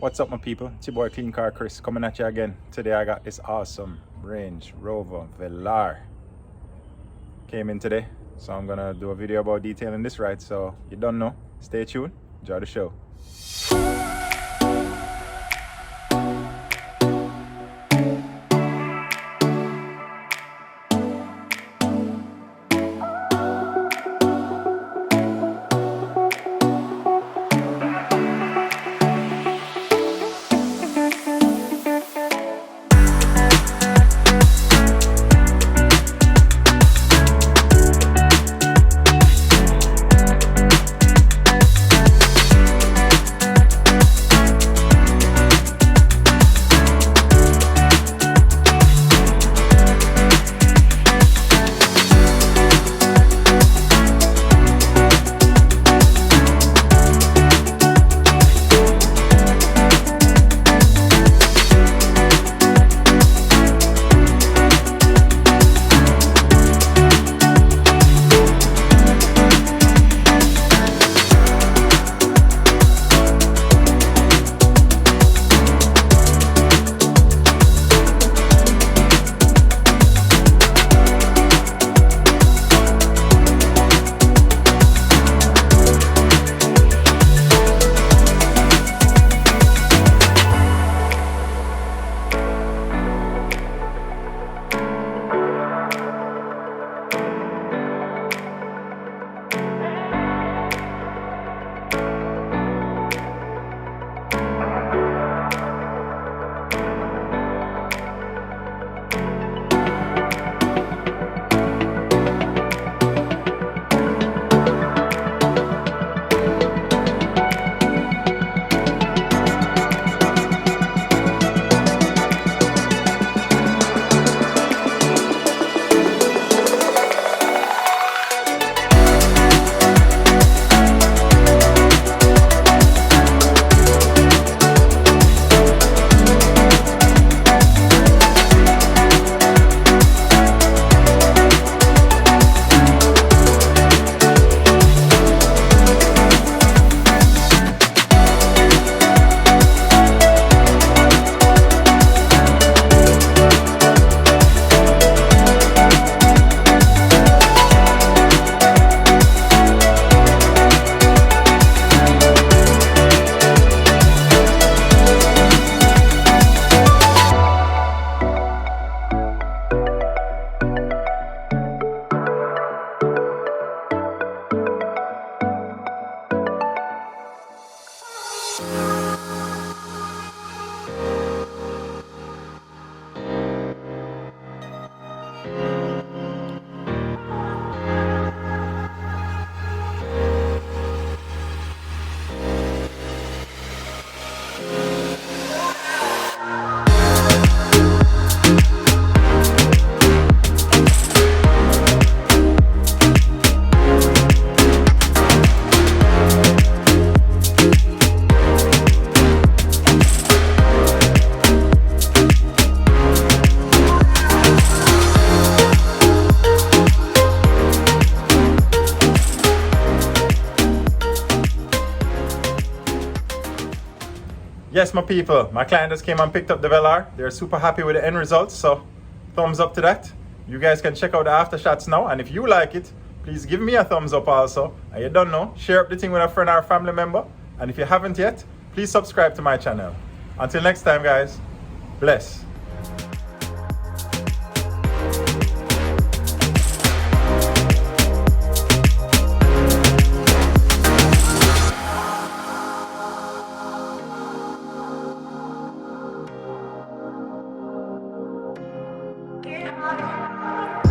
What's up, my people? It's your boy Clean Car Chris coming at you again. Today I got this awesome Range Rover Velar. Came in today, so I'm gonna do a video about detailing this ride. So you don't know, stay tuned, enjoy the show. Yes, my people, my client just came and picked up the Velar. They're super happy with the end results, so thumbs up to that. You guys can check out the after shots now, and if you like it, please give me a thumbs up also. And you don't know, share up the thing with a friend or a family member. And if you haven't yet, please subscribe to my channel. Until next time, guys, bless. Yeah.